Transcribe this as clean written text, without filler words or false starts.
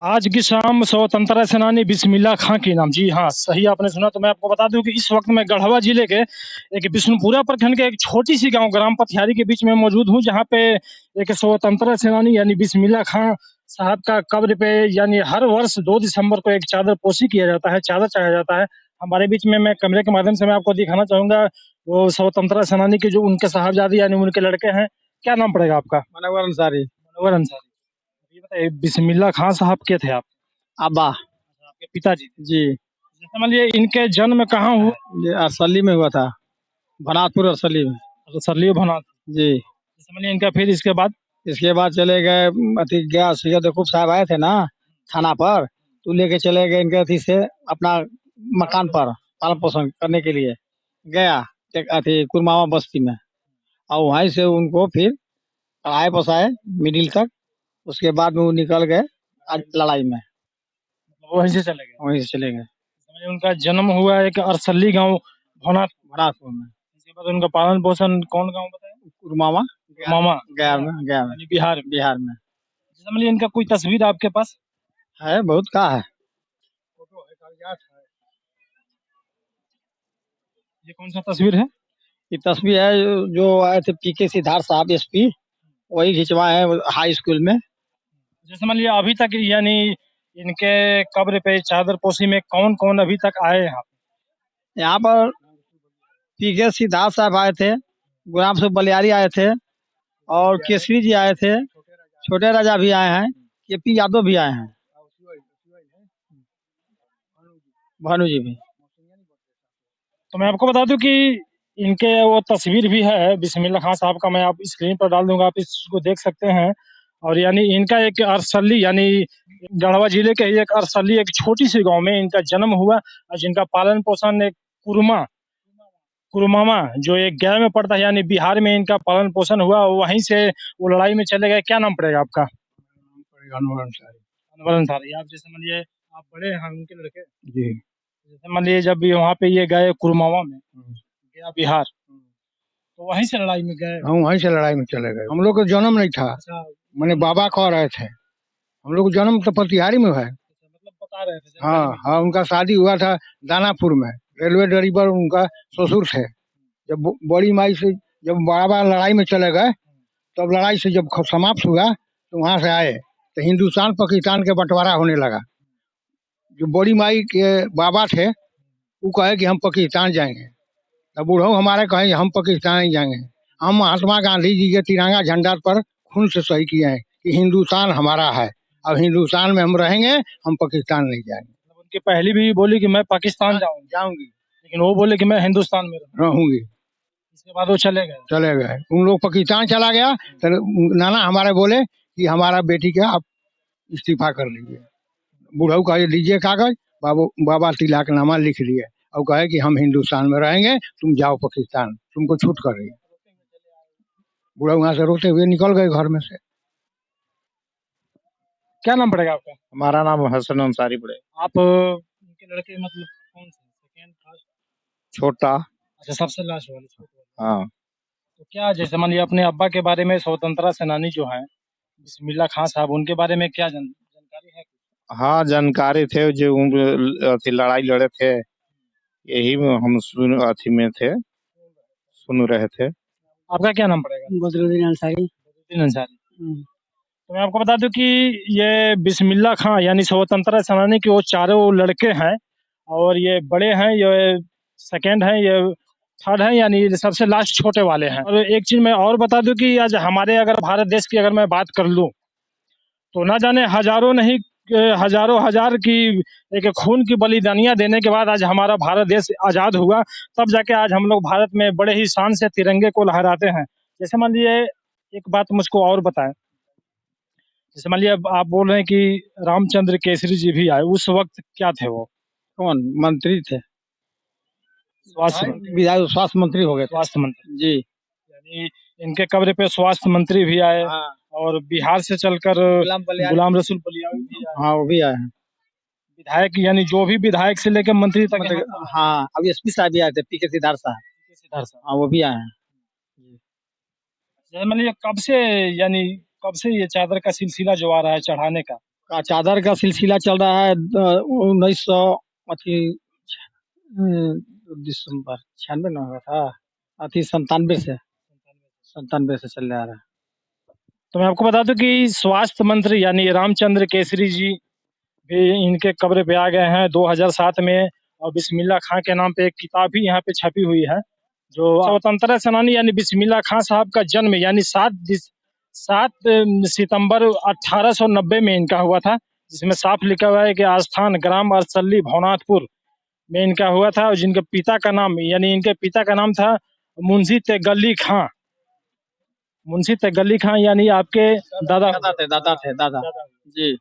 आज की शाम स्वतंत्रता सेनानी बिस्मिल्लाह खां के नाम। जी हाँ, सही आपने सुना। तो मैं आपको बता दूं कि इस वक्त मैं गढ़वा जिले के एक बिष्णुपुरा प्रखंड के एक छोटी सी गांव ग्राम पथियारी के बीच में मौजूद हूं, जहां पे एक स्वतंत्रता सेनानी यानी बिस्मिल्लाह खां साहब का कब्र पे यानी हर वर्ष 2 दिसंबर को एक चादर पोशी किया जाता है, चादर चढ़ाया जाता है। हमारे बीच में मैं कैमरे के माध्यम से मैं आपको दिखाना चाहूंगा वो स्वतंत्रता सेनानी के जो उनके साहबजादे यानी उनके लड़के हैं। क्या नाम पड़ेगा आपका? मनोवर अंसारी। मनोवर अंसारी। ये बताइए, बिस्मिल्लाह खां साहब के थे आप? अब्बा। आपके पिताजी? जी। जैसे मान लीजिए इनके जन्म कहाँ हुआ? ये अरसली में हुआ था, भनातपुर अरसली में। तो सरलियो भनात। जी। जैसे मान लीजिए इनका फिर इसके बाद? इसके बाद चले गए अथी गया सैयद यकूब साहब आए थे ना थाना पर, तो लेके चले गए इनके अथी से अपना मकान पर पालन पोषण करने के लिए गया, एक अथी कुरमावा बस्ती में। और वहीं से उनको फिर पढ़ाए बसाए मिडिल तक। उसके बाद में वो निकल गए आज लड़ाई में, मतलब वहीं से चले गए? वहीं से चले गए जैसे मान लीजिए उनका जन्म हुआ एक अरसली गांव भनात। भनातपुर में। इसके बाद उनका पालन पोषण कौन गांव बताया? कुरमावा मामा। गया में, गया में, यानी बिहार में। बिहार में। जैसे मान लीजिए इनका कोई तस्वीर आपके पास? है बहुत का है। फोटो है, कागजात है। ये कौन सा तस्वीर है? ये तस्वीर है जो आए थे पीके सिद्धार्थ साहब एसपी, वही खिंचवाए हैं हाई स्कूल में। जैसे मान लीजिए अभी तक यानी इनके कब्र पे चादर पोशी में कौन कौन अभी तक आए हैं यहाँ यहाँ पर पीके सिद्धार्थ साहब आए थे, गुलाम सिंह बलियारी आए थे, और केसरी जी आए थे, छोटे राजा भी आए हैं, केपी यादव भी आए हैं, भानु जी भी। तो मैं आपको बता दूं कि इनके वो तस्वीर भी है बिस्मिल्लाह खां साहब का, मैं आप स्क्रीन पर डाल दूंगा, आप इसको देख सकते हैं। और यानी इनका एक अरसली यानी गढ़वा जिले के ही एक अरसली एक छोटी सी गांव में इनका जन्म हुआ, और जिनका पालन पोषण एक कुरमा कुरमामा जो एक गया में पड़ता है यानी बिहार में इनका पालन पोषण हुआ। वहीं से वो लड़ाई में चले गए। क्या नाम पड़ेगा आपका? अनवर अंसारी। अनवर अंसारी। आप जैसे मान लीजिए आप बड़े हैं उनके लड़के। जी। जैसे मान लीजिए जब वहाँ पे ये गए कुरमावा में, गया बिहार, तो वहीं से लड़ाई में गए? हम वहीं से लड़ाई में चले गए, हम लोग का जन्म नहीं था। अच्छा। मैंने बाबा कह रहे थे, हम लोग का जन्म तो पतिहारी में है। मतलब बता रहे थे हाँ जानकारी में। हाँ, उनका शादी हुआ था दानापुर में, रेलवे ड्राइवर उनका ससुर थे। जब बड़ी माई से जब बड़ा लड़ाई में चले गए, तब लड़ाई से जब समाप्त हुआ तो वहां से आए, तो हिंदुस्तान पाकिस्तान के बंटवारा होने लगा। जो बड़ी माई के बाबा थे वो कहे कि हम पाकिस्तान जाएंगे, तब बूढ़ो हमारे कहे कि हम पाकिस्तान ही जाएंगे। हम महात्मा गांधी जी के तिरंगा झंडा पर खून से सही किए हैं कि हिंदुस्तान हमारा है, अब हिंदुस्तान में हम रहेंगे, हम पाकिस्तान नहीं जाएंगे। मतलब उनकी पहली भी बोली कि मैं पाकिस्तान जाऊंगी, लेकिन वो बोले कि मैं हिंदुस्तान में रहूंगी। इसके बाद वो चले गए। चले गए, उन लोग पाकिस्तान चला गया, तो नाना हमारे बोले कि हमारा बेटी का आप इस्तीफा कर लीजिए। बूढ़ऊ कहे लीजिए कागज, बाबू बाबा तिलकनामा लिख लिए और कहे कि हम हिंदुस्तान में रहेंगे, तुम जाओ पाकिस्तान, तुमको छूट कर रही है। बूढ़ा वहां से रोते हुए निकल गए घर में से। क्या नाम पड़ेगा आपका? हमारा नाम हसन अंसारी पड़े। आप उनके लड़के मतलब कौन से? Second, third? छोटा। अच्छा, सबसे लास्ट वाले, छोटे वाले। हाँ। तो क्या जैसे मान लीजिए अपने अब्बा के बारे में स्वतंत्रता सेनानी जो है बिस्मिल्लाह खां साहब, उनके बारे में क्या जानकारी है? हाँ जानकारी थे, जो अथी लड़ाई लड़े थे, यही में हम सुन अथी में थे, सुन रहे थे। आपका क्या नाम पड़ेगा? बदरुद्दीन अंसारी। बदरुद्दीन अंसारी। तो मैं आपको बता दूं कि ये बिस्मिल्लाह खां यानी स्वतंत्रता सेनानी के वो चारों लड़के हैं, और ये बड़े हैं, ये सेकंड हैं, ये थर्ड है, यानी ये सबसे लास्ट छोटे वाले हैं। और एक चीज मैं और बता दूं कि आज हमारे अगर भारत देश की अगर मैं बात कर लूं, तो ना जाने हजारों नहीं हजारों हजार की एक खून की बलिदानियां देने के बाद आज हमारा भारत देश आजाद हुआ। तब जाके आज हम लोग भारत में बड़े ही शान से तिरंगे को लहराते हैं। जैसे मान लीजिए एक बात मुझको और बताएं, जैसे मान लीजिए अब आप बोल रहे हैं कि रामचंद्र केसरी जी भी आए, उस वक्त क्या थे वो? कौन मंत्री थे? स्वास्थ्य मंत्री। विधायक स्वास्थ्य मंत्री हो गए थे। स्वास्थ्य मंत्री। जी। यानी इनके कब्र पे स्वास्थ्य मंत्री भी आए, हाँ। और बिहार से चलकर गुलाम रसूल बलियावी भी आए, हाँ वो भी आए हैं। विधायक यानी जो भी विधायक से लेकर मंत्री तक यहाँ मतलब हाँ, अब एसपी साहब भी आए थे, पीके सिद्धार्थ साहब। सिद्धार्थ साहब। हाँ वो भी आए हैं। जैसे मान लीजिए कब से, यानी कब से ये चादर का सिलसिला जो आ रहा है चढ़ाने का? का चादर का सिलसिला चल रहा है 1900 अथी दिसंबर 96 ना हुआ था अथी 97 से चल रहा है। तो मैं आपको बता दूं कि स्वास्थ्य मंत्री यानी रामचंद्र केसरी जी भी इनके कब्र पे आ गए हैं 2007 में। और बिस्मिल्लाह खां के नाम पे एक किताब भी यहाँ पे छपी हुई है। जो स्वतंत्रता सेनानी यानी बिस्मिल्लाह खां साहब का जन्म यानी 7 सितंबर 1890 में इनका हुआ था, जिसमें साफ लिखा हुआ है कि आस्थान ग्राम अरसल्ली भवनाथपुर में इनका हुआ था। और जिनके पिता का नाम यानी इनके पिता का नाम था मुंशी तेगल्ली खां। मुंशी तेगल्ली खां यानी आपके दादा दादा थे दादा। जी।